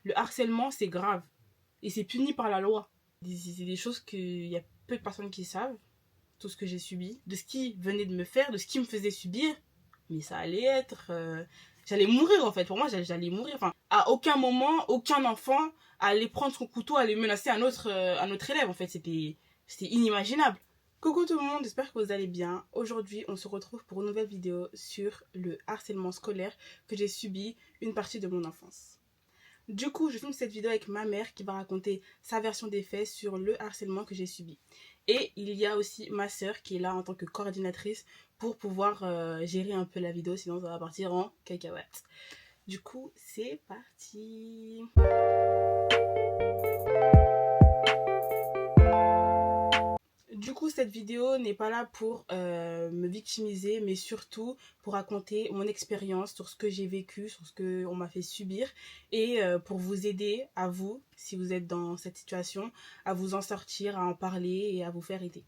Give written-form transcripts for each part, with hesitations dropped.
Le harcèlement, c'est grave. Et c'est puni par la loi. C'est des choses qu'il y a peu de personnes qui savent. Tout ce que j'ai subi, de ce qui venait de me faire, de ce qui me faisait subir. Mais ça allait être... J'allais mourir en fait. Pour moi, j'allais mourir. Enfin, à aucun moment, aucun enfant allait prendre son couteau, allait menacer un autre élève. En fait, c'était inimaginable. Coucou tout le monde, j'espère que vous allez bien. Aujourd'hui, on se retrouve pour une nouvelle vidéo sur le harcèlement scolaire que j'ai subi une partie de mon enfance. Du coup, je filme cette vidéo avec ma mère qui va raconter sa version des faits sur le harcèlement que j'ai subi. Et il y a aussi ma soeur qui est là en tant que coordinatrice pour pouvoir gérer un peu la vidéo, sinon ça va partir en cacahuète. Du coup, c'est parti. Du coup, cette vidéo n'est pas là pour me victimiser, mais surtout pour raconter mon expérience sur ce que j'ai vécu, sur ce qu'on m'a fait subir, et pour vous aider, à vous, si vous êtes dans cette situation, à vous en sortir, à en parler et à vous faire aider.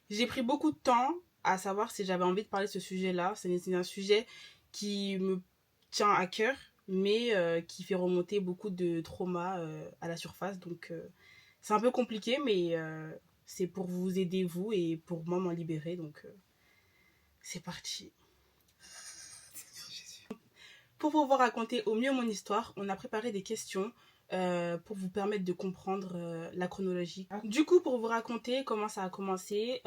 J'ai pris beaucoup de temps à savoir si j'avais envie de parler de ce sujet-là. C'est un sujet qui me tient à cœur, mais qui fait remonter beaucoup de traumas à la surface. Donc, c'est un peu compliqué, mais c'est pour vous aider, vous, et pour moi m'en libérer. Donc, c'est parti. Pour pouvoir raconter au mieux mon histoire, on a préparé des questions pour vous permettre de comprendre la chronologie. Du coup, pour vous raconter comment ça a commencé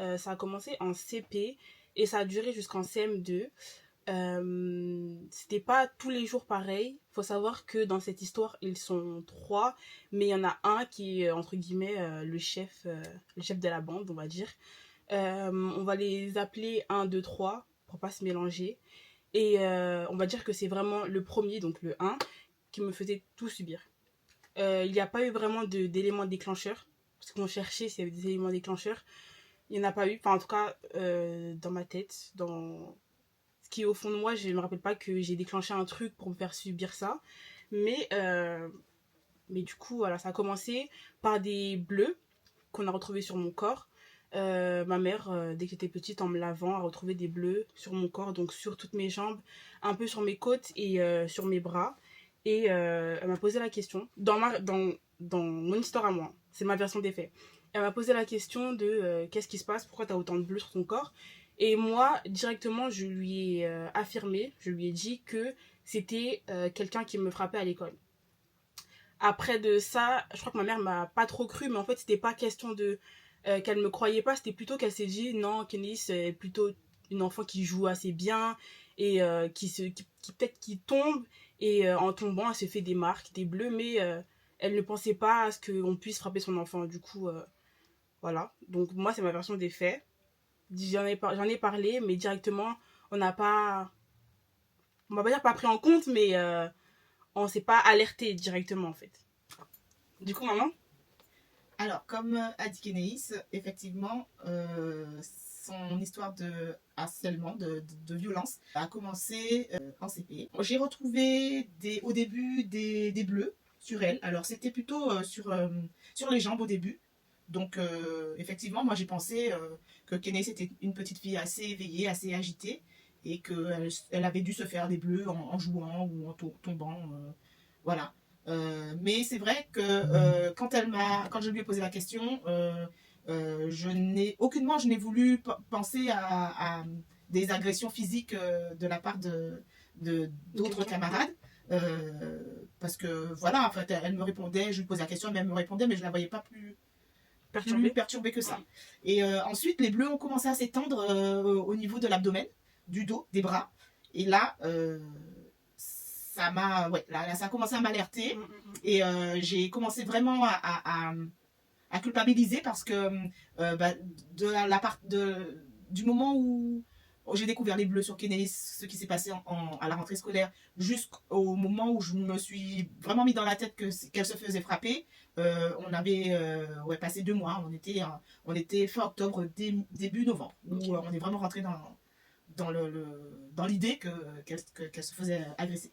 en CP et ça a duré jusqu'en CM2. C'était pas tous les jours pareil. Faut savoir que dans cette histoire, ils sont 3, mais il y en a un qui est entre guillemets le chef de la bande, on va dire. On va les appeler 1, 2, 3 pour pas se mélanger. Et on va dire que c'est vraiment le premier, donc le 1, qui me faisait tout subir. Il n'y a pas eu vraiment d'éléments déclencheurs. Parce qu'on cherchait s'il y avait des éléments déclencheurs. Il n'y en a pas eu. Enfin, en tout cas, dans ma tête, dans ce qui est au fond de moi, je ne me rappelle pas que j'ai déclenché un truc pour me faire subir ça. Mais du coup, voilà, ça a commencé par des bleus qu'on a retrouvés sur mon corps. Ma mère, dès que j'étais petite, en me lavant, a retrouvé des bleus sur mon corps, donc sur toutes mes jambes, un peu sur mes côtes et sur mes bras. Et elle m'a posé la question, dans mon histoire à moi, c'est ma version des faits. Elle m'a posé la question de qu'est-ce qui se passe, pourquoi tu as autant de bleus sur ton corps. Et moi, directement, je lui ai affirmé, je lui ai dit que c'était quelqu'un qui me frappait à l'école. Après de ça, je crois que ma mère m'a pas trop cru, mais en fait, c'était pas question de qu'elle me croyait pas, c'était plutôt qu'elle s'est dit non, Kennis est plutôt une enfant qui joue assez bien et qui peut-être qui tombe et en tombant, elle se fait des marques, des bleus, mais elle ne pensait pas à ce qu'on puisse frapper son enfant. Du coup, voilà. Donc moi, c'est ma version des faits. J'en ai parlé, mais directement, on n'a pas, on va pas dire pas pris en compte, mais on s'est pas alerté directement en fait. Du coup, maman. Alors, comme a dit Kenéis, effectivement, son histoire de harcèlement, de violence, a commencé en CP. J'ai retrouvé au début des bleus sur elle. Alors, c'était plutôt sur les jambes au début. Donc, effectivement, moi, j'ai pensé que Kenéis était une petite fille assez éveillée, assez agitée, et qu'elle avait dû se faire des bleus en jouant ou en tombant. Voilà. Mais c'est vrai que quand je lui ai posé la question, aucunement je n'ai voulu penser à des agressions physiques de la part d'autres camarades. Parce que voilà, en fait, elle me répondait, je lui posais la question, mais elle me répondait, mais je la voyais pas plus perturbée que ça. Et ensuite, les bleus ont commencé à s'étendre au niveau de l'abdomen, du dos, des bras. Et là, ça a commencé à m'alerter. Et j'ai commencé vraiment à culpabiliser parce que du moment où j'ai découvert les bleus sur Kenéis, ce qui s'est passé à la rentrée scolaire, jusqu'au moment où je me suis vraiment mis dans la tête qu'elle se faisait frapper, on avait passé 2 mois. On était fin octobre, début novembre, où on est vraiment rentré dans l'idée qu'elle se faisait agresser.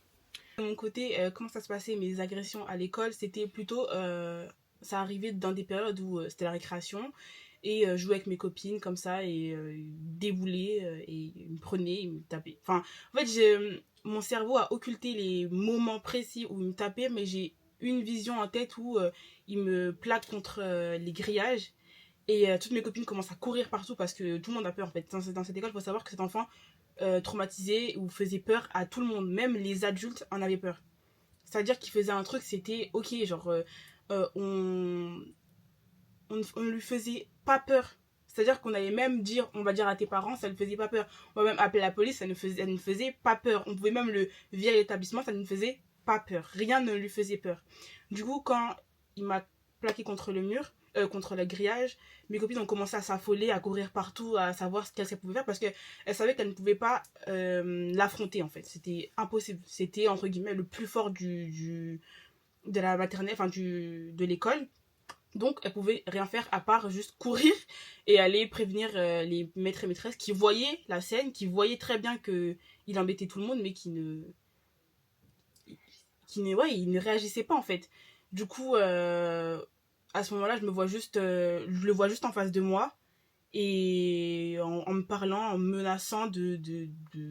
De mon côté, comment ça se passait, mes agressions à l'école, c'était plutôt, ça arrivait dans des périodes où c'était la récréation, et jouer avec mes copines comme ça, et débouler, et ils me prenaient, ils me tapaient. En fait, mon cerveau a occulté les moments précis où ils me tapaient, mais j'ai une vision en tête où il me plaque contre les grillages. Et toutes mes copines commencent à courir partout parce que tout le monde a peur en fait. Dans cette école, il faut savoir que cet enfant traumatisé ou faisait peur à tout le monde. Même les adultes en avaient peur. C'est-à-dire qu'il faisait un truc, c'était ok, genre euh, on, on lui faisait pas peur. C'est-à-dire qu'on allait même dire, on va dire à tes parents, ça ne faisait pas peur. On va même appeler la police, ça ne faisait pas peur. On pouvait même le virer à l'établissement, ça ne faisait pas peur. Rien ne lui faisait peur. Du coup, quand il m'a plaqué contre le mur, contre le grillage, mes copines ont commencé à s'affoler, à courir partout, à savoir ce qu'elles pouvaient faire parce qu'elles savaient qu'elles ne pouvaient pas l'affronter en fait. C'était impossible. C'était entre guillemets le plus fort de la maternelle, enfin de l'école. Donc, elle pouvait rien faire à part juste courir et aller prévenir les maîtres et maîtresses qui voyaient la scène, qui voyaient très bien que il embêtait tout le monde, mais ouais, il ne réagissait pas en fait. Du coup, à ce moment-là, je le vois juste en face de moi et en me parlant, en me menaçant de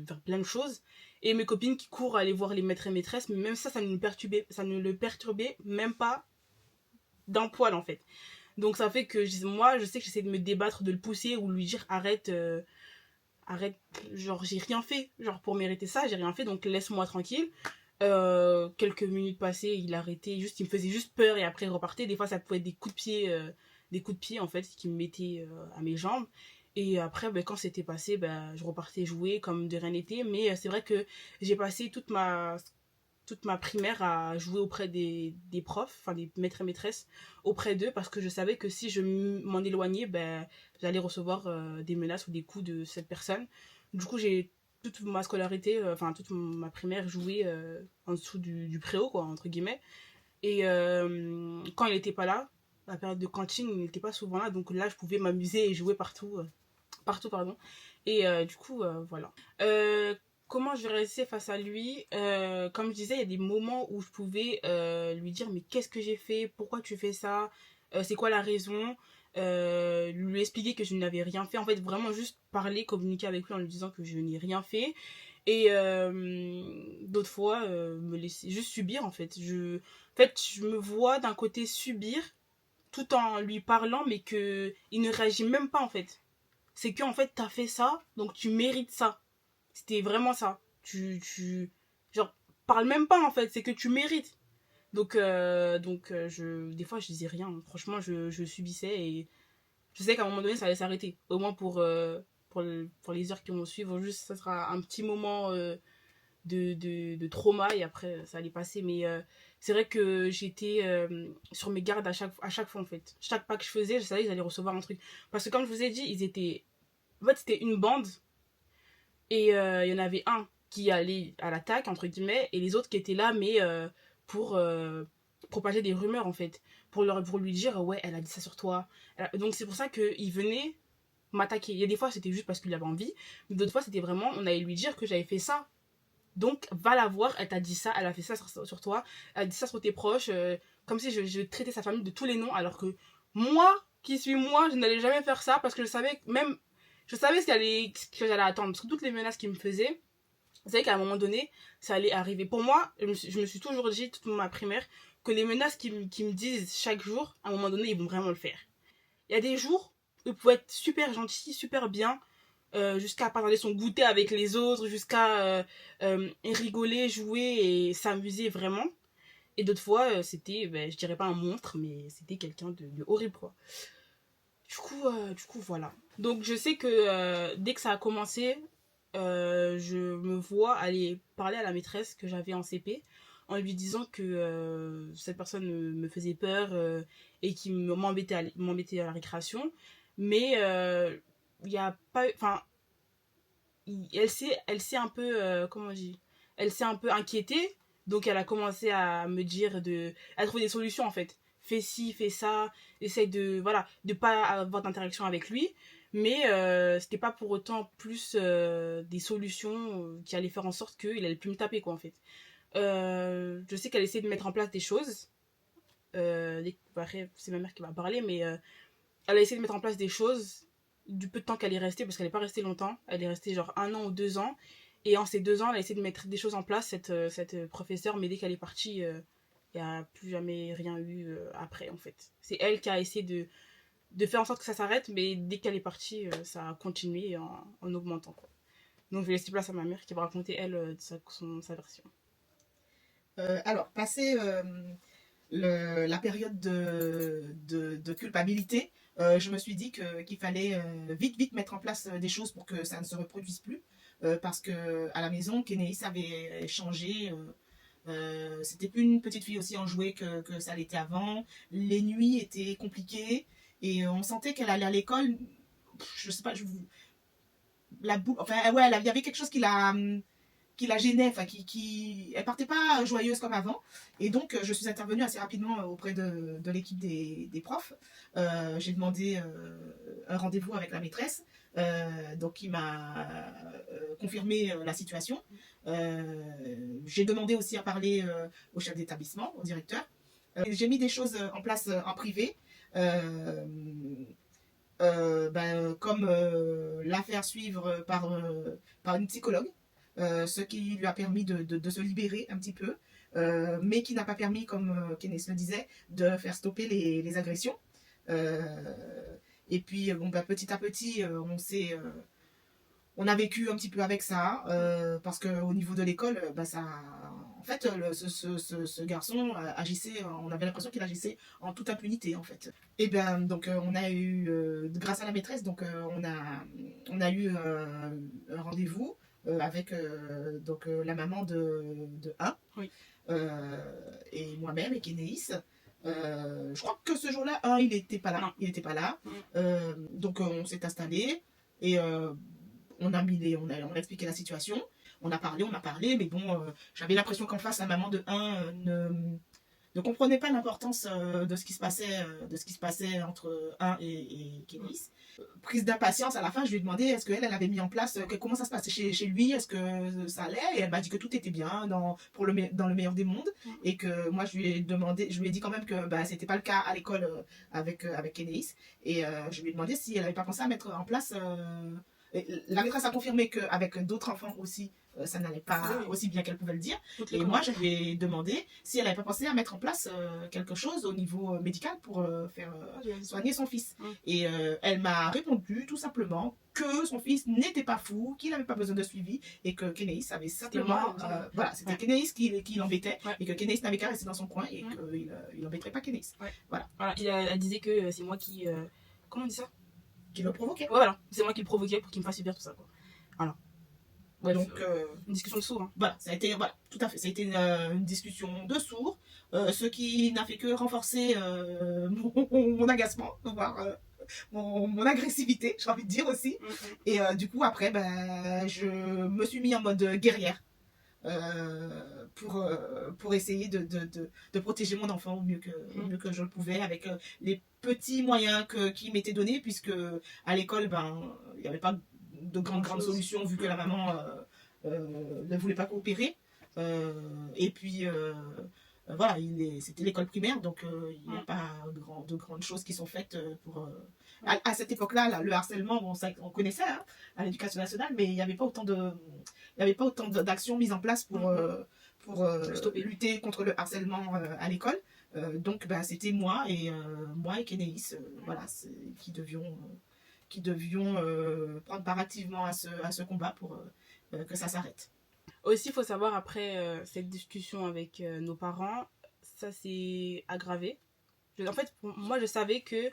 faire plein de choses. Et mes copines qui courent aller voir les maîtres et maîtresses, mais même ça ne le perturbait même pas d'un poil en fait. Donc ça fait que moi, je sais que j'essaie de me débattre, de le pousser ou lui dire arrête, arrête, genre j'ai rien fait, genre pour mériter ça, j'ai rien fait, donc laisse-moi tranquille. Quelques minutes passées, il arrêtait, juste, il me faisait juste peur et après il repartait. Des fois, ça pouvait être des coups de pied en fait, qui me mettaient à mes jambes. Et après, ben, quand c'était passé, ben, je repartais jouer comme de rien n'était. Mais c'est vrai que j'ai passé toute ma primaire à jouer auprès des profs, enfin des maîtres et maîtresses, auprès d'eux, parce que je savais que si je m'en éloignais, ben, j'allais recevoir des menaces ou des coups de cette personne. Du coup, j'ai toute ma scolarité, enfin toute ma primaire joué en dessous du préau, quoi, entre guillemets. Et quand il n'était pas là, la période de cantine, il n'était pas souvent là, donc là, je pouvais m'amuser et jouer partout, partout, pardon. Et du coup, voilà. Comment je vais rester face à lui? Comme je disais, il y a des moments où je pouvais lui dire mais qu'est-ce que j'ai fait? Pourquoi tu fais ça? C'est quoi la raison? Lui expliquer que je n'avais rien fait. En fait, vraiment juste parler, communiquer avec lui en lui disant que je n'ai rien fait. Et d'autres fois, me laisser juste subir en fait. En fait, je me vois d'un côté subir tout en lui parlant, mais que il ne réagit même pas en fait. C'est que en fait, t'as fait ça, donc tu mérites ça. C'était vraiment ça. Genre, parle même pas en fait, c'est que tu mérites. Des fois, je disais rien. Franchement, je subissais et je sais qu'à un moment donné, ça allait s'arrêter. Au moins pour les heures qui vont suivre, juste, ça sera un petit moment de trauma et après, ça allait passer. Mais c'est vrai que j'étais sur mes gardes à chaque fois en fait. Chaque pas que je faisais, je savais qu'ils allaient recevoir un truc. Parce que comme je vous ai dit, ils étaient. En fait, c'était une bande et il y en avait un qui allait à l'attaque, entre guillemets, et les autres qui étaient là, mais pour propager des rumeurs, en fait. Pour lui dire, ouais, elle a dit ça sur toi. Donc c'est pour ça qu'il venait m'attaquer. Il y a des fois, c'était juste parce qu'il avait envie, mais d'autres fois, c'était vraiment, on allait lui dire que j'avais fait ça. Donc, va la voir, elle t'a dit ça, elle a fait ça sur toi, elle a dit ça sur tes proches, comme si je traitais sa famille de tous les noms, alors que moi, qui suis moi, je n'allais jamais faire ça, parce que je savais ce que j'allais attendre, parce que toutes les menaces qu'il me faisait, vous savez qu'à un moment donné, ça allait arriver. Pour moi, je me suis toujours dit, toute ma primaire, que les menaces qu'ils me disent chaque jour, à un moment donné, ils vont vraiment le faire. Il y a des jours où il pouvait être super gentil, super bien, jusqu'à partager son goûter avec les autres, jusqu'à rigoler, jouer et s'amuser vraiment. Et d'autres fois, c'était, ben, je dirais pas un monstre, mais c'était quelqu'un de horrible, quoi. Du coup, voilà. Donc, je sais que dès que ça a commencé, je me vois aller parler à la maîtresse que j'avais en CP en lui disant que cette personne me faisait peur et qui m'embêtait à la récréation. Mais il y a pas. Enfin, elle s'est un peu. Comment on dit? Elle s'est un peu inquiétée. Donc, elle a commencé à me dire à trouver des solutions en fait. Fais ci, fais ça, essaye de voilà de pas avoir d'interaction avec lui, mais c'était pas pour autant plus des solutions qui allaient faire en sorte qu'il allait plus me taper quoi en fait. Je sais qu'elle essaie de mettre en place des choses. C'est ma mère qui va parler, mais elle a essayé de mettre en place des choses du peu de temps qu'elle est restée, parce qu'elle n'est pas restée longtemps, elle est restée genre 1 an ou 2 ans, et en ces 2 ans, elle a essayé de mettre des choses en place, cette professeure, mais dès qu'elle est partie, Il n'y a plus jamais rien eu après, en fait. C'est elle qui a essayé de faire en sorte que ça s'arrête, mais dès qu'elle est partie, ça a continué en augmentant, quoi. Donc, je vais laisser place à ma mère qui va raconter, elle, sa version. Alors, passé la période de culpabilité, je me suis dit qu'il fallait vite mettre en place des choses pour que ça ne se reproduise plus. Parce que à la maison, Kenéis avait changé. C'était plus une petite fille aussi enjouée que ça l'était avant. Les nuits étaient compliquées et on sentait qu'elle allait à l'école. Je sais pas, la boule. Enfin, ouais, il y avait quelque chose qui la gênait, enfin elle partait pas joyeuse comme avant. Et donc je suis intervenue assez rapidement auprès de l'équipe des profs. J'ai demandé un rendez-vous avec la maîtresse, donc il m'a confirmé la situation. J'ai demandé aussi à parler au chef d'établissement, au directeur. J'ai mis des choses en place en privé. Comme la faire suivre par une psychologue, ce qui lui a permis de se libérer un petit peu, mais qui n'a pas permis, comme Kenneth le disait, de faire stopper les agressions. Et puis, bon, petit à petit, on a vécu un petit peu avec ça, parce qu'au niveau de l'école, en fait, ce garçon agissait, on avait l'impression qu'il agissait en toute impunité, en fait. Et bien, donc, on a eu, grâce à la maîtresse, donc, on a eu un rendez-vous avec la maman de 1, Oui. et moi-même, et Kénéis. Je crois que ce jour-là, il n'était pas là. Non. Il n'était pas là. Mm. Donc, on s'est installé et on a expliqué la situation. On a parlé, mais bon, j'avais l'impression qu'en face, la maman de 1 ne comprenait pas l'importance de ce qui se passait entre 1 et Kénis. Prise d'impatience, à la fin, je lui ai demandé est-ce qu'elle avait mis en place, comment ça se passait chez lui, est-ce que ça allait, et elle m'a dit que tout était bien dans le meilleur des mondes, et que moi, je lui ai dit quand même que c'était pas le cas à l'école avec Kénis, et je lui ai demandé si elle avait pas pensé à mettre en place. La maîtresse a confirmé qu'avec d'autres enfants aussi, ça n'allait pas aussi bien qu'elle pouvait le dire. Et moi, je lui ai demandé si elle n'avait pas pensé à mettre en place quelque chose au niveau médical pour faire soigner son fils. Et elle m'a répondu tout simplement que son fils n'était pas fou, qu'il n'avait pas besoin de suivi et que Kenéis avait simplement... voilà, c'était Kenéis qui l'embêtait, et que Kenéis n'avait qu'à rester dans son coin et qu'il n'embêterait pas Kenéis. Voilà. Elle disait que c'est moi qui... comment on dit ça? Qui le provoquait. Ouais, voilà, c'est moi qui le provoquais pour qu'il me fasse subir tout ça, quoi. Voilà. Ouais, donc, une discussion de sourds. Hein. Voilà, tout à fait. Ça a été une discussion de sourds, ce qui n'a fait que renforcer mon agacement, voire mon agressivité, j'ai envie de dire aussi. Et du coup, après, je me suis mis en mode guerrière pour essayer de protéger mon enfant au mieux que je le pouvais, avec les petits moyens qui m'étaient donnés, puisque à l'école, il n'y avait pas de grandes solutions, vu que la maman ne voulait pas coopérer. Et puis, voilà, c'était l'école primaire, donc il n'y a pas de grandes choses qui sont faites pour... À cette époque-là, le harcèlement, on connaissait à l'éducation nationale, mais il n'y avait pas autant d'actions mises en place pour lutter contre le harcèlement à l'école. Donc, c'était moi et Kenéis, voilà, qui devions prendre part activement à ce combat pour que ça s'arrête. Aussi, il faut savoir, après cette discussion avec nos parents, ça s'est aggravé. En fait, moi, je savais que...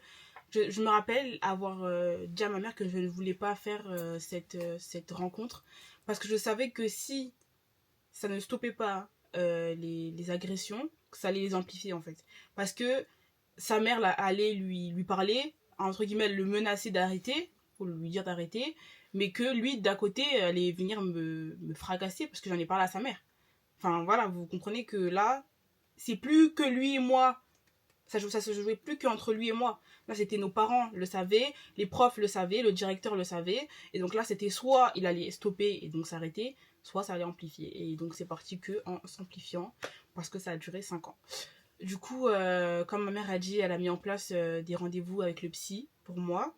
Je me rappelle avoir dit à ma mère que je ne voulais pas faire cette rencontre, parce que je savais que si ça ne stoppait pas les agressions, ça allait les amplifier, en fait. Parce que sa mère allait lui parler, entre guillemets, le menacer d'arrêter, pour lui dire d'arrêter, mais que lui, d'à côté, allait venir me fracasser parce que j'en ai parlé à sa mère. Enfin, voilà, vous comprenez que là, c'est plus que lui et moi. Ça se jouait plus qu'entre lui et moi. Là, c'était nos parents le savaient, les profs le savaient, le directeur le savait. Et donc là, c'était soit il allait stopper et donc s'arrêter, soit ça allait amplifier. Et donc, c'est parti que en s'amplifiant, parce que ça a duré 5 ans. Du coup, comme ma mère a dit, elle a mis en place des rendez-vous avec le psy pour moi.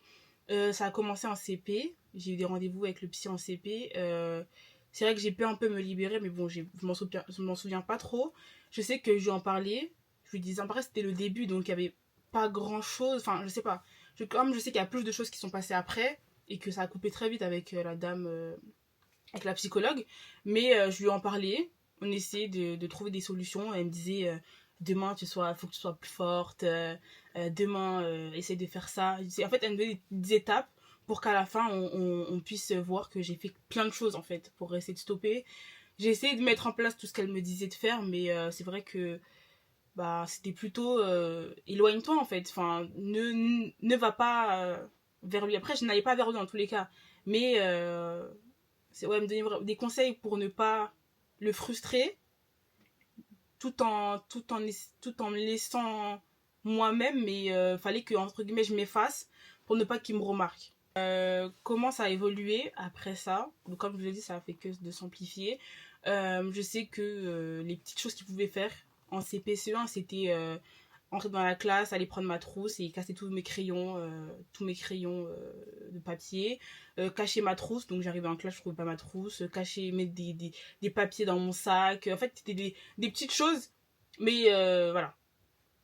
Ça a commencé en CP. J'ai eu des rendez-vous avec le psy en CP. C'est vrai que j'ai pu un peu me libérer, mais bon, je m'en souviens pas trop. Je sais que je lui en parlais, je lui disais, après c'était le début, donc il y avait pas grand chose, enfin je sais pas. Comme je sais qu'il y a plus de choses qui sont passées après, et que ça a coupé très vite avec la dame, avec la psychologue, mais je lui en parlais, on essayait de trouver des solutions, elle me disait, demain faut que tu sois plus forte, demain essaye de faire ça. En fait, elle me donnait des étapes pour qu'à la fin on puisse voir que j'ai fait plein de choses en fait pour essayer de stopper. J'ai essayé de mettre en place tout ce qu'elle me disait de faire, mais c'est vrai que bah c'était plutôt éloigne-toi en fait, enfin ne va pas vers lui. Après je n'allais pas vers lui dans tous les cas, mais c'est ouais, me donner des conseils pour ne pas le frustrer tout en me laissant moi-même, mais fallait que entre guillemets je m'efface pour ne pas qu'il me remarque. Comment ça a évolué après ça? Donc comme je l'ai dit, ça a fait que de s'amplifier. Je sais que les petites choses qu'il pouvait faire en CP1, c'était entrer dans la classe, aller prendre ma trousse et casser tous mes crayons de papier, cacher ma trousse. Donc j'arrivais en classe, je trouvais pas ma trousse, mettre des papiers dans mon sac. En fait, c'était des petites choses, mais voilà,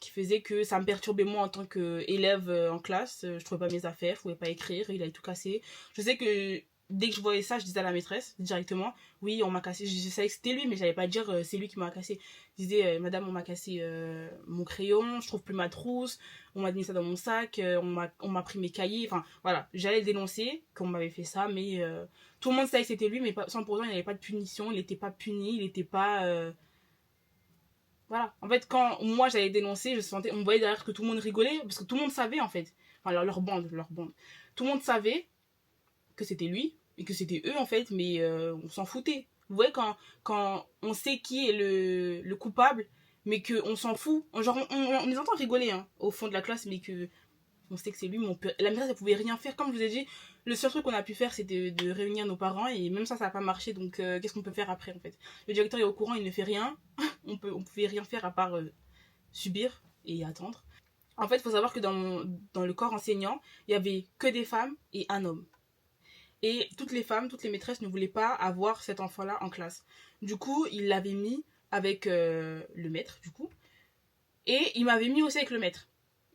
qui faisait que ça me perturbait moi en tant qu'élève en classe. Je trouvais pas mes affaires, je pouvais pas écrire, il avait tout cassé. Je sais que dès que je voyais ça, je disais à la maîtresse directement, oui, on m'a cassé. Je savais que c'était lui, mais j'allais pas dire c'est lui qui m'a cassé. Je disais, madame, on m'a cassé mon crayon, je trouve plus ma trousse, on m'a mis ça dans mon sac, on m'a pris mes cahiers. Enfin, voilà, j'allais le dénoncer qu'on m'avait fait ça, mais tout le monde savait que c'était lui, mais sans pour autant, il n'y avait pas de punition, il n'était pas puni, il n'était pas. Voilà. En fait, quand moi j'allais dénoncer, on voyait derrière que tout le monde rigolait, parce que tout le monde savait en fait. Enfin, leur bande. Tout le monde savait que c'était lui, et que c'était eux en fait, mais on s'en foutait. Vous voyez, quand on sait qui est le coupable, mais qu'on s'en fout, genre on les entend rigoler hein, au fond de la classe, mais que on sait que c'est lui, mais la maîtresse, elle pouvait rien faire. Comme je vous ai dit, le seul truc qu'on a pu faire, c'est de réunir nos parents, et même ça n'a pas marché, donc qu'est-ce qu'on peut faire après, en fait? Le directeur est au courant, il ne fait rien, on pouvait rien faire à part subir et attendre. En fait, il faut savoir que dans le corps enseignant, il y avait que des femmes et un homme. Et toutes les femmes, toutes les maîtresses ne voulaient pas avoir cet enfant-là en classe. Du coup, il l'avait mis avec le maître, du coup, et il m'avait mis aussi avec le maître.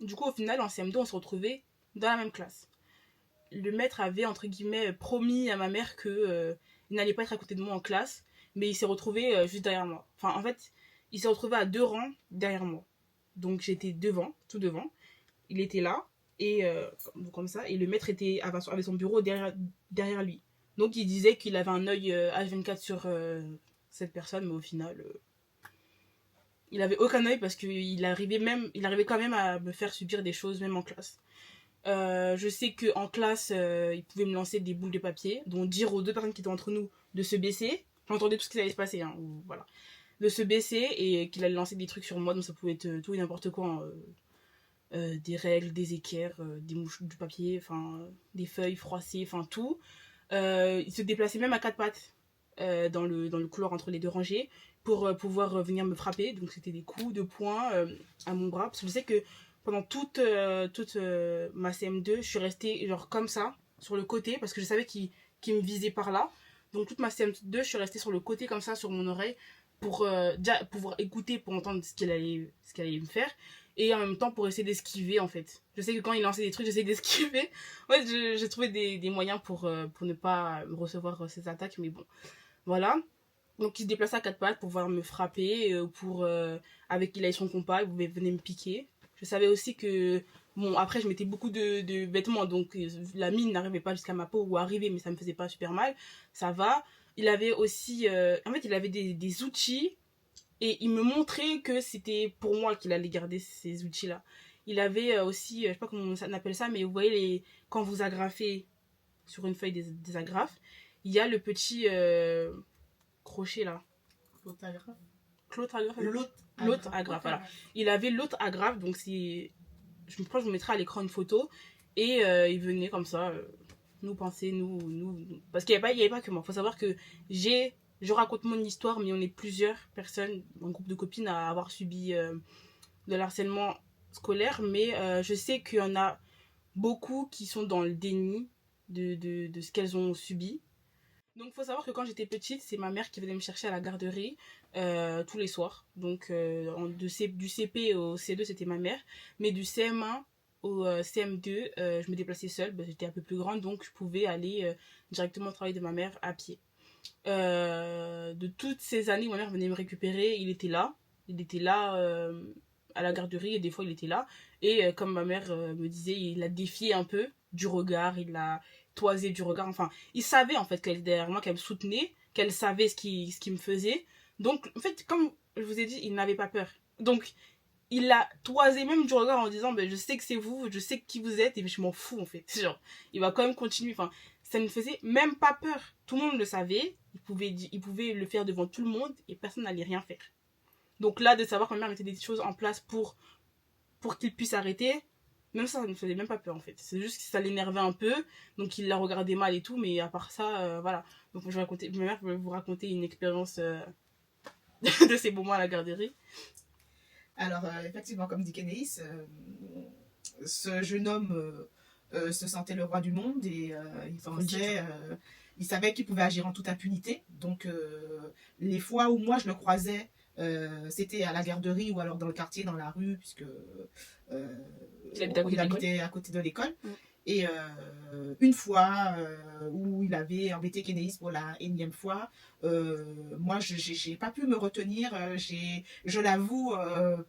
Du coup, au final, en CM2, on se retrouvait dans la même classe. Le maître avait, entre guillemets, promis à ma mère que il n'allait pas être à côté de moi en classe, mais il s'est retrouvé juste derrière moi. Enfin, en fait, il s'est retrouvé à 2 rangs derrière moi. Donc, j'étais devant, tout devant. Il était là, et comme ça, et le maître avait son bureau derrière lui. Donc, il disait qu'il avait un œil H24 sur cette personne, mais au final, il avait aucun œil parce qu'il arrivait quand même à me faire subir des choses, même en classe. Je sais qu'en classe, il pouvait me lancer des boules de papier, donc dire aux 2 personnes qui étaient entre nous de se baisser. J'entendais tout ce qui allait se passer, hein, voilà. De se baisser et qu'il allait lancer des trucs sur moi, donc ça pouvait être tout et n'importe quoi. Hein, des règles, des équerres, des mouches, du papier, enfin des feuilles froissées, enfin tout. Il se déplaçait même à 4 pattes dans le couloir entre les 2 rangées pour pouvoir venir me frapper. Donc c'était des coups de poing à mon bras. Parce que je sais que pendant toute ma CM2, je suis restée genre comme ça, sur le côté, parce que je savais qu'il me visait par là. Donc toute ma CM2, je suis restée sur le côté comme ça, sur mon oreille, pour déjà pouvoir écouter, pour entendre ce qu'il allait me faire. Et en même temps pour essayer d'esquiver en fait. Je sais que quand il lançait des trucs, j'essayais d'esquiver. Ouais, j'ai trouvé des moyens pour ne pas recevoir ces attaques, mais bon. Voilà. Donc il se déplaçait à 4 pattes pour pouvoir me frapper, avec il avait son compas, il venait me piquer. Je savais aussi que, bon, après je mettais beaucoup de vêtements, donc la mine n'arrivait pas jusqu'à ma peau, ou arrivait, mais ça me faisait pas super mal, ça va. Il avait aussi, en fait il avait des outils, et il me montrait que c'était pour moi qu'il allait garder ces outils-là. Il avait aussi, je sais pas comment on appelle ça, mais vous voyez, quand vous agrafez sur une feuille des agrafes, il y a le petit crochet là. L'autographe. L'autre agrafe, voilà. Il avait l'autre agrafe, donc je crois que je vous mettrai à l'écran une photo. Et il venait comme ça, nous penser, parce qu'il n'y avait pas que moi. Il faut savoir que je raconte mon histoire, mais on est plusieurs personnes, un groupe de copines, à avoir subi de l'harcèlement scolaire. Mais je sais qu'il y en a beaucoup qui sont dans le déni de ce qu'elles ont subi. Donc, faut savoir que quand j'étais petite, c'est ma mère qui venait me chercher à la garderie tous les soirs. Donc, du CP au C2, c'était ma mère. Mais du CM1 au CM2, je me déplaçais seule. Ben, j'étais un peu plus grande, donc je pouvais aller directement au travail de ma mère à pied. De toutes ces années où ma mère venait me récupérer, il était là. Il était là à la garderie et des fois il était là. Et comme ma mère me disait, il l'a défié un peu du regard, il l'a toisé du regard. Enfin, il savait en fait qu'elle était derrière moi, qu'elle me soutenait, qu'elle savait ce qui me faisait. Donc, en fait, comme je vous ai dit, il n'avait pas peur. Donc, il l'a toisé même du regard en disant ben, je sais que c'est vous, je sais qui vous êtes et je m'en fous en fait. Genre, il va quand même continuer. Enfin, ça ne faisait même pas peur. Tout le monde le savait, il pouvait le faire devant tout le monde et personne n'allait rien faire. Donc là, de savoir que ma mère mettait des choses en place pour qu'il puisse arrêter, même ça ne me faisait même pas peur en fait. C'est juste que ça l'énervait un peu, donc il la regardait mal et tout, mais à part ça, voilà. Donc ma mère peut vous raconter une expérience de ces moments à la garderie. Alors, effectivement, comme dit Kenéis, ce jeune homme se sentait le roi du monde et il savait qu'il pouvait agir en toute impunité. Donc, les fois où moi je le croisais, c'était à la garderie ou alors dans le quartier, dans la rue, puisque il habitait à côté de l'école. Mm. Et une fois où il avait embêté Kenéis pour la énième fois, moi, j'ai pas pu me retenir. Je l'avoue,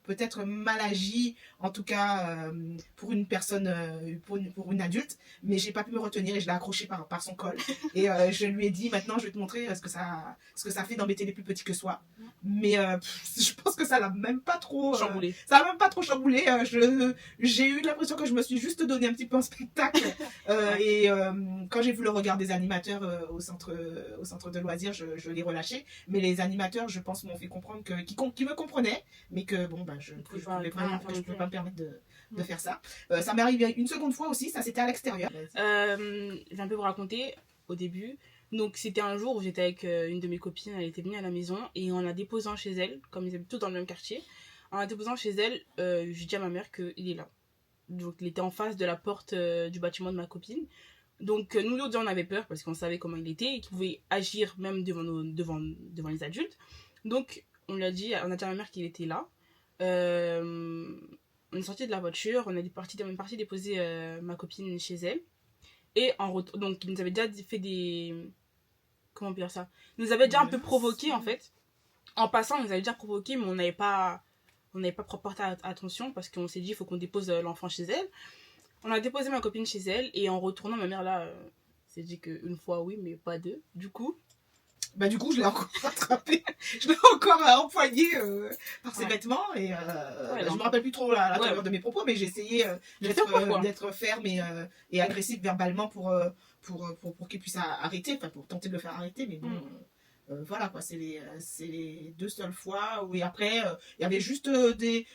peut-être mal agi, en tout cas pour une personne, pour une adulte, mais j'ai pas pu me retenir et je l'ai accroché par son col. Et je lui ai dit, maintenant, je vais te montrer ce que ça fait d'embêter les plus petits que soi. Mais je pense que ça l'a même pas trop chamboulé. Ça l'a même pas trop chamboulé. J'ai eu l'impression que je me suis juste donné un petit peu un spectacle. Et quand j'ai vu le regard des animateurs au centre de loisirs, je l'ai relâché. Mais les animateurs, je pense, m'ont fait comprendre qu'ils me comprenaient, mais que bon, je ne pouvais pas me permettre de faire ça. Ça m'est arrivé une seconde fois aussi, ça c'était à l'extérieur. Je vais un peu vous raconter au début. Donc c'était un jour où j'étais avec une de mes copines, elle était venue à la maison et en la déposant chez elle, comme ils habitent tous dans le même quartier, en la déposant chez elle, je dis à ma mère qu'il est là. Donc il était en face de la porte du bâtiment de ma copine. Donc nous autres on avait peur parce qu'on savait comment il était et qu'il pouvait agir même devant les adultes. Donc on a dit à ma mère qu'il était là. On est sorti de la voiture, on est parti déposer ma copine chez elle. Et donc il nous avait déjà fait des... Comment on peut dire ça? Il nous avait déjà un peu provoqué en fait. En passant, il nous avait déjà provoqué, mais on n'avait pas porté attention parce qu'on s'est dit il faut qu'on dépose l'enfant chez elle. On a déposé ma copine chez elle et en retournant, ma mère là s'est dit qu'une fois oui, mais pas deux. Du coup, je l'ai encore rattrapé. Je l'ai encore empoigné par ses vêtements et je me rappelle plus trop la teneur de mes propos, mais j'ai essayé d'être ferme et agressif verbalement pour qu'il puisse arrêter, enfin pour tenter de le faire arrêter, mais bon. Voilà quoi, c'est les deux seules fois où et après il y avait juste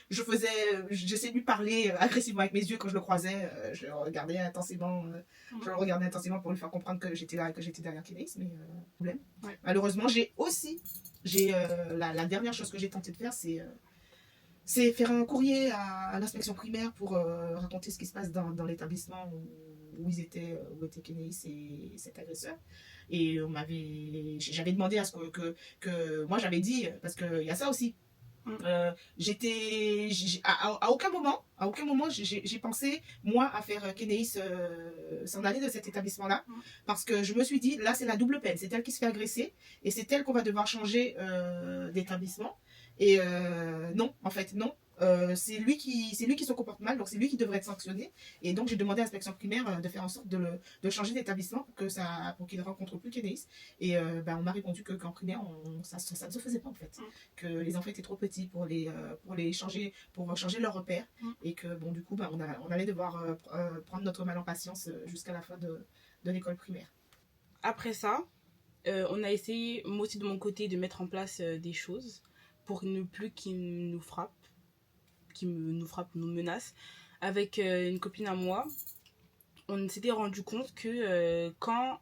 j'essayais de lui parler agressivement avec mes yeux quand je le croisais, je le regardais intensément pour lui faire comprendre que j'étais là et que j'étais derrière Kenéis, mais problème. Ouais. Malheureusement la dernière chose que j'ai tenté de faire c'est faire un courrier à l'inspection primaire pour raconter ce qui se passe dans l'établissement où était Kenéis et cet agresseur. Et j'avais demandé à ce que moi j'avais dit, parce qu'il y a ça aussi. À aucun moment j'ai pensé moi à faire Kenéis s'en aller de cet établissement là, parce que je me suis dit là c'est la double peine, c'est elle qui se fait agresser et c'est elle qu'on va devoir changer d'établissement. Et non, en fait, non. C'est lui qui se comporte mal, donc c'est lui qui devrait être sanctionné. Et donc j'ai demandé à l'inspection primaire de faire en sorte de changer d'établissement pour qu'il ne rencontre plus Kenéis. Et on m'a répondu qu'en primaire, ça ne se faisait pas en fait. Que les enfants étaient trop petits pour changer leur repère. Et que bon, du coup, on allait devoir prendre notre mal en patience jusqu'à la fin de l'école primaire. Après ça, on a essayé, moi aussi de mon côté, de mettre en place des choses pour ne plus qu'il nous frappe, nous menace. Avec une copine à moi, on s'était rendu compte que quand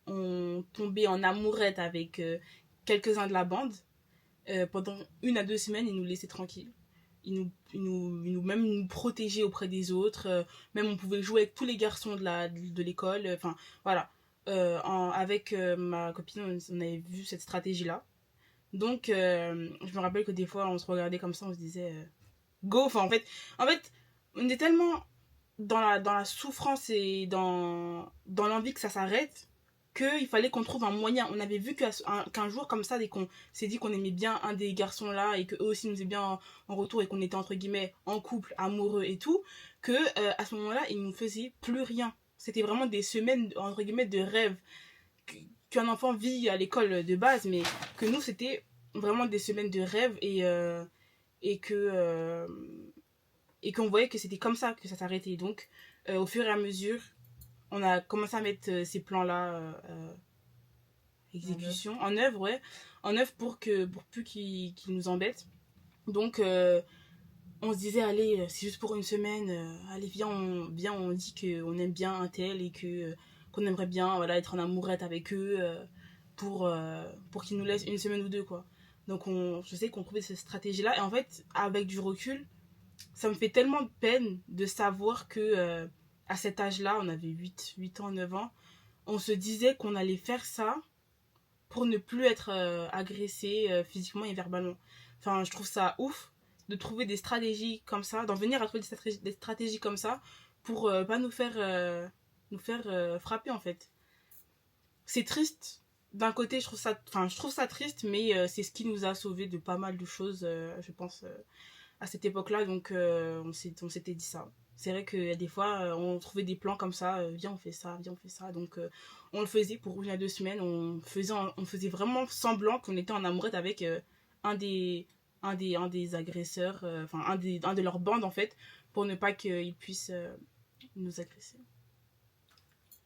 on tombait en amourette avec quelques-uns de la bande, pendant 1 à 2 semaines, ils nous laissaient tranquilles. Ils nous protégeaient auprès des autres. Même on pouvait jouer avec tous les garçons de l'école. Enfin, voilà. avec ma copine, on avait vu cette stratégie-là. Donc, je me rappelle que des fois, on se regardait comme ça, on se disait go. Enfin, en fait, on est tellement dans la souffrance et dans l'envie que ça s'arrête qu'il fallait qu'on trouve un moyen. On avait vu qu'un jour comme ça, dès qu'on s'est dit qu'on aimait bien un des garçons là et qu'eux aussi nous aimaient bien en retour et qu'on était entre guillemets en couple, amoureux et tout, que à ce moment-là, ils nous faisaient plus rien. C'était vraiment des semaines entre guillemets de rêve qu'un enfant vit à l'école de base, mais que nous, c'était vraiment des semaines de rêve et que et qu'on voyait que c'était comme ça que ça s'arrêtait. Donc, au fur et à mesure, on a commencé à mettre ces plans-là exécution, en œuvre, ouais, en œuvre pour plus qu'ils nous embêtent. Donc, on se disait, allez, c'est juste pour une semaine, allez, viens, on dit qu'on aime bien un tel et qu'on aimerait bien voilà, être en amourette avec eux pour qu'ils nous laissent une semaine ou deux, quoi. Donc, je sais qu'on trouvait cette stratégie-là. Et en fait, avec du recul, ça me fait tellement de peine de savoir que à cet âge-là, on avait 8 ans, 9 ans, on se disait qu'on allait faire ça pour ne plus être agressé physiquement et verbalement. Enfin, je trouve ça ouf de trouver des stratégies comme ça, d'en venir à trouver des stratégies comme ça pour pas nous faire frapper en fait. C'est triste. D'un côté, je trouve ça triste, mais c'est ce qui nous a sauvés de pas mal de choses, je pense, à cette époque-là. Donc, on s'était dit ça. C'est vrai que des fois, on trouvait des plans comme ça, viens, on fait ça, viens, on fait ça. Donc, on le faisait pour une à 2 semaines. On faisait vraiment semblant qu'on était en amourette avec un des agresseurs, enfin, un de leurs bandes, en fait, pour ne pas qu'ils puissent nous agresser.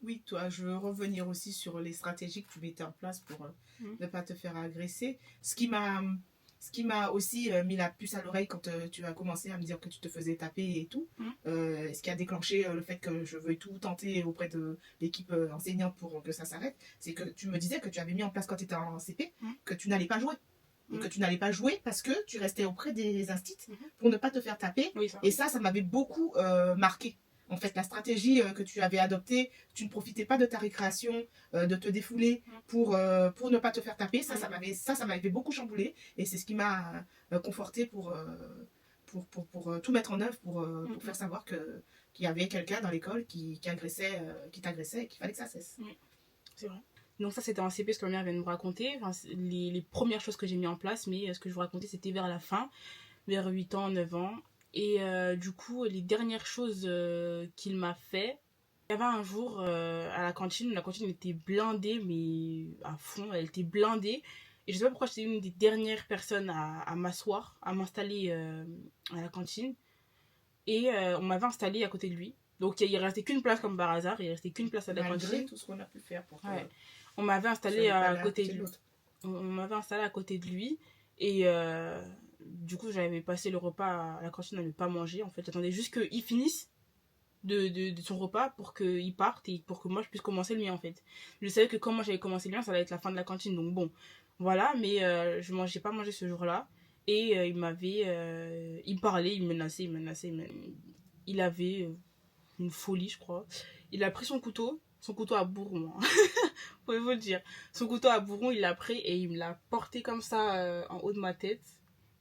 Oui, toi, je veux revenir aussi sur les stratégies que tu mettais en place pour ne pas te faire agresser. Ce qui m'a aussi mis la puce à l'oreille quand tu as commencé à me dire que tu te faisais taper et tout, ce qui a déclenché le fait que je veuille tout tenter auprès de l'équipe enseignante pour que ça s'arrête, c'est que tu me disais que tu avais mis en place quand tu étais en CP, que tu n'allais pas jouer. Et que tu n'allais pas jouer parce que tu restais auprès des instits pour ne pas te faire taper. Oui, ça. Et ça m'avait beaucoup marqué. En fait, la stratégie que tu avais adoptée, tu ne profitais pas de ta récréation, de te défouler pour ne pas te faire taper. Ça m'avait beaucoup chamboulé. Et c'est ce qui m'a conforté pour tout mettre en œuvre, pour faire savoir qu'il y avait quelqu'un dans l'école qui t'agressait et qu'il fallait que ça cesse. C'est vrai. Donc ça, c'était en CP, ce que ma mère vient de me raconter. Enfin, les premières choses que j'ai mis en place, mais ce que je vous racontais, c'était vers la fin, vers 8 ans, 9 ans. Et du coup, les dernières choses qu'il m'a fait, il y avait un jour à la cantine était blindée, mais à fond, elle était blindée. Et je sais pas pourquoi j'étais une des dernières personnes à m'asseoir, à m'installer à la cantine. Et on m'avait installée à côté de lui. Donc il restait qu'une place comme par hasard, il restait qu'une place à la Malgré cantine. tout ce qu'on a pu faire pour On m'avait installé à côté de lui. On m'avait installé à côté de lui. Et du coup, j'avais passé le repas à la cantine à ne pas manger. En fait, j'attendais juste qu'il finisse de son repas pour qu'il parte et pour que moi je puisse commencer le mien en fait. Je savais que quand moi j'avais commencé le mien, ça allait être la fin de la cantine. Donc bon, voilà. Mais je mangeais pas mangé ce jour-là. Et il me parlait, il me menaçait. Il avait une folie, je crois. Il a pris son couteau à bourron. Hein. Pouvez-vous le dire. Son couteau à bourron, il l'a pris et il me l'a porté comme ça en haut de ma tête.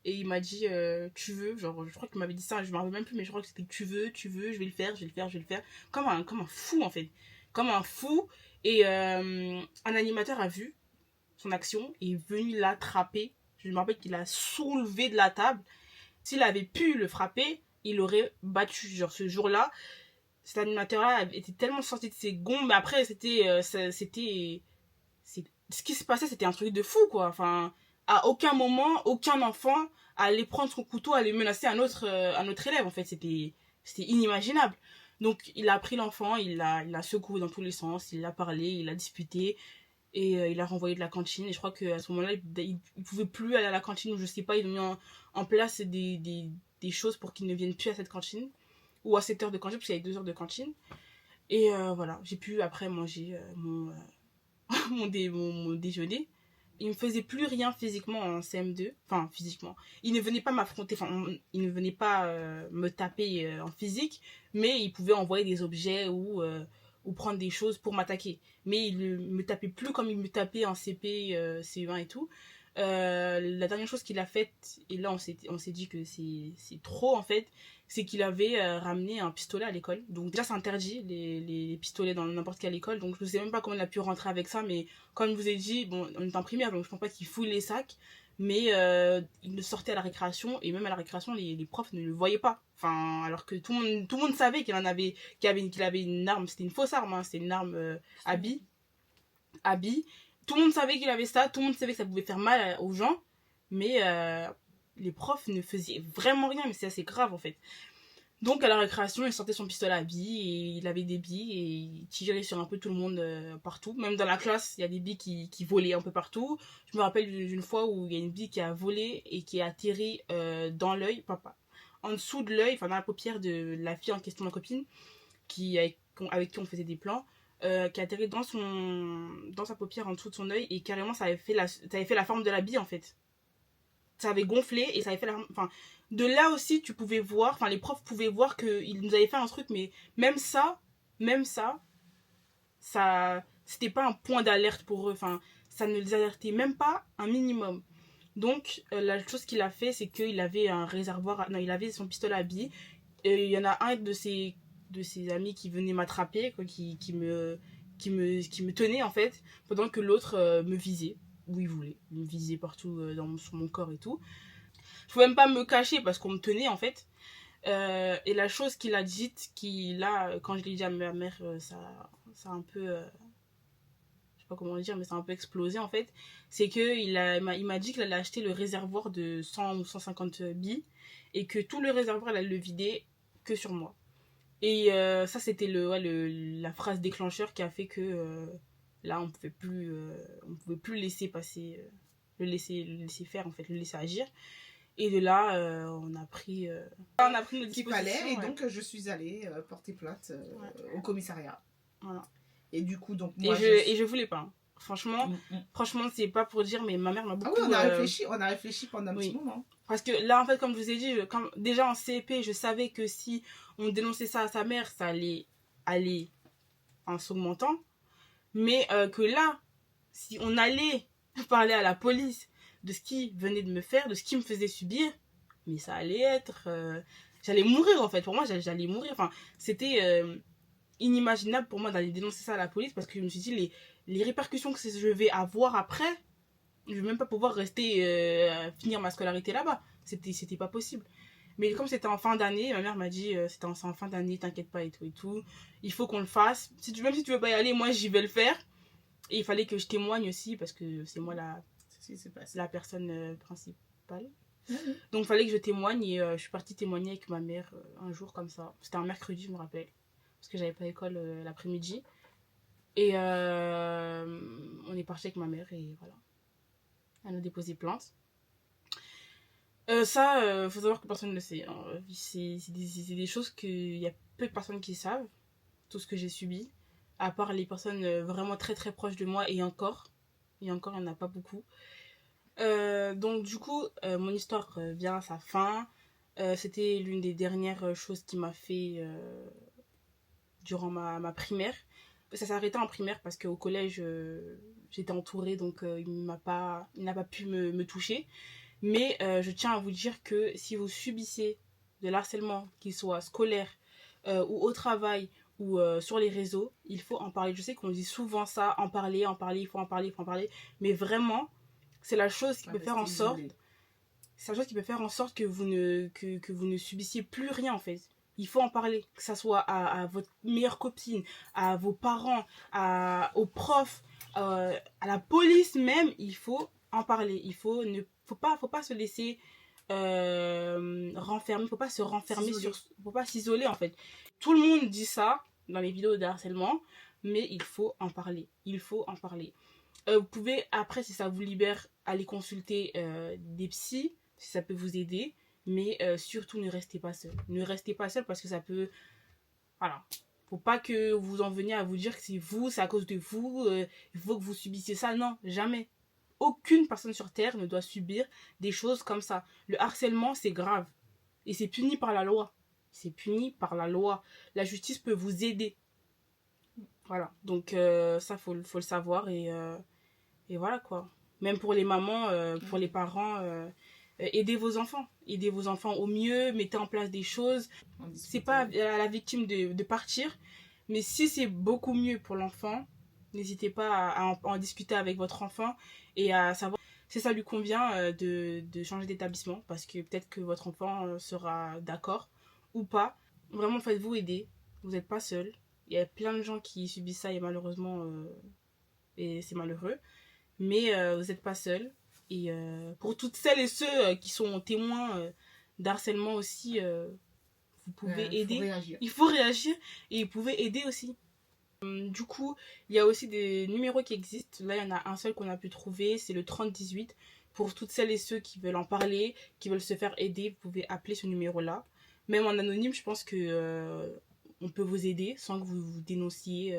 Et il m'a dit, tu veux, genre, je crois qu'il m'avait dit ça, je me rappelle même plus, mais je crois que c'était tu veux, je vais le faire, je vais le faire. Comme un fou, en fait. Comme un fou. Et un animateur a vu son action et est venu l'attraper. Je me rappelle qu'il l'a soulevé de la table. S'il avait pu le frapper, il aurait battu. Genre, ce jour-là, cet animateur-là était tellement sorti de ses gonds, mais après, ce qui se passait, c'était un truc de fou, quoi. Enfin, à aucun moment, aucun enfant allait prendre son couteau, allait menacer un autre élève, en fait. C'était inimaginable. Donc, il a pris l'enfant, il l'a secoué dans tous les sens, il l'a parlé, il l'a disputé, et il l'a renvoyé de la cantine. Et je crois qu'à ce moment-là, il pouvait plus aller à la cantine, ou je sais pas, ils ont mis en place des choses pour qu'il ne vienne plus à cette cantine, ou à cette heure de cantine, parce qu'il y avait 2 heures de cantine. Et voilà, j'ai pu après manger mon déjeuner. Il me faisait plus rien physiquement en CM2, enfin physiquement. Il ne venait pas m'affronter, enfin il ne venait pas me taper en physique, mais il pouvait envoyer des objets ou ou prendre des choses pour m'attaquer. Mais il ne me tapait plus comme il me tapait en CP, CE1 et tout. La dernière chose qu'il a faite, et là on s'est dit que c'est trop en fait, c'est qu'il avait ramené un pistolet à l'école. Donc déjà c'est interdit les pistolets dans n'importe quelle école, donc je ne sais même pas comment il a pu rentrer avec ça, mais comme je vous ai dit, bon, on est en primaire, donc je pense pas qu'il fouille les sacs, mais il le sortait à la récréation, et même à la récréation les profs ne le voyaient pas. Enfin, alors que tout le monde savait qu'il avait une arme, c'était une fausse arme, hein, c'était une arme à billes. Tout le monde savait qu'il avait ça, tout le monde savait que ça pouvait faire mal aux gens, mais les profs ne faisaient vraiment rien, mais c'est assez grave en fait. Donc à la récréation, il sortait son pistolet à billes, et il avait des billes, et il tirait sur un peu tout le monde partout. Même dans la classe, il y a des billes qui volaient un peu partout. Je me rappelle d'une fois où il y a une bille qui a volé et qui a atterri dans l'œil, en dessous de l'œil, enfin dans la paupière de la fille en question, ma copine, avec qui on faisait des plans. Qui a atterri dans sa paupière en dessous de son œil, et carrément ça avait fait la forme de la bille en fait. Ça avait gonflé et ça avait fait la forme. Enfin, de là aussi tu pouvais voir, enfin les profs pouvaient voir qu'ils nous avaient fait un truc, mais même ça, c'était pas un point d'alerte pour eux. Enfin, ça ne les alertait même pas un minimum. Donc la chose qu'il a fait, c'est qu'il avait un réservoir, non, il avait son pistolet à billes, et il y en a un de ses amis qui venait m'attraper, quoi, qui me tenait en fait, pendant que l'autre me visait où il voulait. Il me visait partout sur mon corps et tout. Je pouvais même pas me cacher parce qu'on me tenait en fait. Et la chose qu'il a dite, là, quand je l'ai dit à ma mère, ça a un peu. Je sais pas comment dire, mais ça a un peu explosé en fait. C'est qu'il m'a dit qu'il allait acheter le réservoir de 100 ou 150 billes, et que tout le réservoir, il allait le vider que sur moi. Et ça, c'était la phrase déclencheur qui a fait que là, on pouvait plus laisser passer, le laisser faire, en fait, le laisser agir. Et de là, on a pris nos Qu'il fallait, dispositions. et Ouais. donc je suis allée porter plainte Ouais. au commissariat. Voilà. Et du coup, donc moi, Et je voulais pas. Hein. Mm, mm. Franchement, c'est pas pour dire, mais ma mère m'a Ah beaucoup. oui, on a réfléchi pendant un petit moment. Parce que là, en fait, comme je vous ai dit, déjà en CP, je savais que si on dénonçait ça à sa mère, ça allait aller en s'augmentant. Mais que là, si on allait parler à la police de ce qui venait de me faire, de ce qui me faisait subir, mais ça allait être... j'allais mourir en fait. Pour moi, j'allais mourir. Enfin, c'était inimaginable pour moi d'aller dénoncer ça à la police, parce que je me suis dit, les répercussions que je vais avoir après, je vais même pas pouvoir rester finir ma scolarité là-bas. C'était pas possible. Mais comme c'était en fin d'année, ma mère m'a dit c'est en fin d'année, t'inquiète pas et tout et tout. Il faut qu'on le fasse. Même si tu veux pas y aller, moi j'y vais le faire. Et il fallait que je témoigne aussi, parce que c'est moi la personne principale. Donc il fallait que je témoigne, et je suis partie témoigner avec ma mère un jour comme ça. C'était un mercredi, je me rappelle. Parce que j'avais pas école l'après-midi. Et on est parti avec ma mère, et voilà. Elle a déposé plainte. Ça, faut savoir que personne ne le sait. Hein. C'est des choses qu'il y a peu de personnes qui savent, tout ce que j'ai subi, à part les personnes vraiment très très proches de moi, et encore, il n'y en a pas beaucoup. Donc du coup, mon histoire vient à sa fin. C'était l'une des dernières choses qui m'a fait durant ma primaire. Ça s'est arrêté en primaire parce qu'au collège, j'étais entourée, donc il n'a pas pu me toucher. Mais je tiens à vous dire que si vous subissez de l'harcèlement, qu'il soit scolaire ou au travail ou sur les réseaux, il faut en parler. Je sais qu'on dit souvent ça, en parler, il faut en parler, mais vraiment, c'est la chose qui peut faire en sorte... C'est la chose qui peut faire en sorte que vous ne subissiez plus rien en fait. Il faut en parler, que ça soit à votre meilleure copine, à vos parents, aux profs, à la police même. Il faut en parler. Faut pas se laisser renfermer, faut pas se renfermer faut pas s'isoler en fait. Tout le monde dit ça dans les vidéos de harcèlement, mais il faut en parler. Vous pouvez, après, si ça vous libère, aller consulter des psys, si ça peut vous aider. Mais surtout, ne restez pas seul. Ne restez pas seul, parce que ça peut... Voilà. Faut pas que vous en veniez à vous dire que c'est à cause de vous, il faut que vous subissiez ça. Non, jamais. Aucune personne sur Terre ne doit subir des choses comme ça. Le harcèlement, c'est grave. Et c'est puni par la loi. La justice peut vous aider. Voilà, donc ça, faut le savoir et voilà quoi. Même pour les mamans, pour les parents, aidez vos enfants. Aidez vos enfants au mieux, mettez en place des choses. En C'est pas discuter. à la victime de partir, mais si c'est beaucoup mieux pour l'enfant, n'hésitez pas à en discuter avec votre enfant et à savoir si ça lui convient de changer d'établissement, parce que peut-être que votre enfant sera d'accord ou pas. Vraiment, faites-vous aider. Vous n'êtes pas seul. Il y a plein de gens qui subissent ça et malheureusement, et c'est malheureux. Mais vous n'êtes pas seul. Et pour toutes celles et ceux qui sont témoins d'harcèlement aussi, vous pouvez Il faut aider. réagir. Il faut réagir et vous pouvez aider aussi. Du coup, il y a aussi des numéros qui existent. Là, il y en a un seul qu'on a pu trouver, c'est le 3018. Pour toutes celles et ceux qui veulent en parler, qui veulent se faire aider, vous pouvez appeler ce numéro-là. Même en anonyme, je pense que on peut vous aider sans que vous vous dénonciez.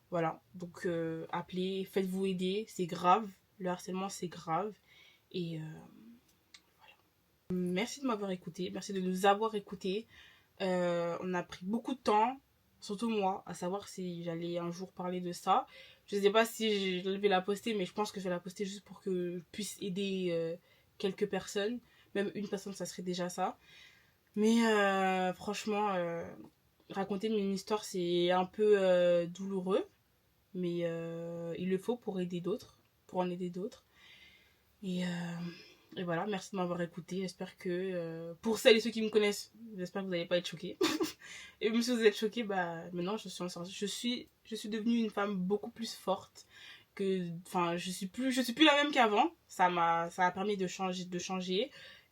Voilà, donc appelez, faites-vous aider, c'est grave. Le harcèlement, c'est grave. Et merci de m'avoir écouté, merci de nous avoir écoutés. On a pris beaucoup de temps, surtout moi, à savoir si j'allais un jour parler de ça. Je ne sais pas si je vais la poster, mais je pense que je vais la poster juste pour que je puisse aider quelques personnes. Même une personne, ça serait déjà ça. Mais franchement, raconter une histoire, c'est un peu douloureux. Mais il le faut pour aider d'autres, pour en aider d'autres. Et, euh, et voilà, merci de m'avoir écouté. J'espère que, pour celles et ceux qui me connaissent, j'espère que vous n'allez pas être choqués. Et même si vous êtes choqués, bah, maintenant, je suis devenue une femme beaucoup plus forte. Enfin, je suis plus la même qu'avant. Ça a permis de changer,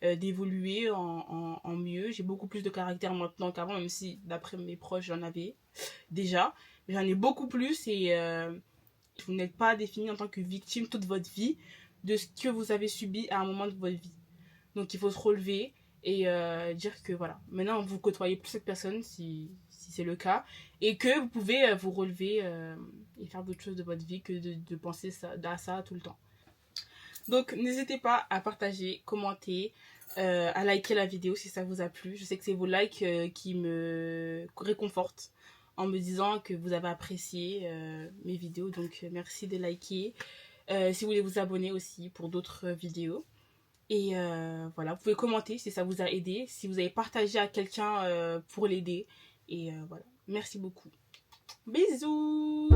d'évoluer en mieux. J'ai beaucoup plus de caractère maintenant qu'avant, même si, d'après mes proches, j'en avais déjà. Mais j'en ai beaucoup plus et vous n'êtes pas défini en tant que victime toute votre vie de ce que vous avez subi à un moment de votre vie. Donc il faut se relever et dire que voilà, maintenant vous côtoyez plus cette personne si c'est le cas et que vous pouvez vous relever et faire d'autres choses de votre vie que de penser à ça tout le temps. Donc n'hésitez pas à partager, commenter, à liker la vidéo si ça vous a plu. Je sais que c'est vos likes qui me réconfortent en me disant que vous avez apprécié mes vidéos. Donc merci de liker. Si vous voulez vous abonner aussi pour d'autres vidéos. Et voilà, vous pouvez commenter si ça vous a aidé, si vous avez partagé à quelqu'un pour l'aider. Et voilà, merci beaucoup. Bisous!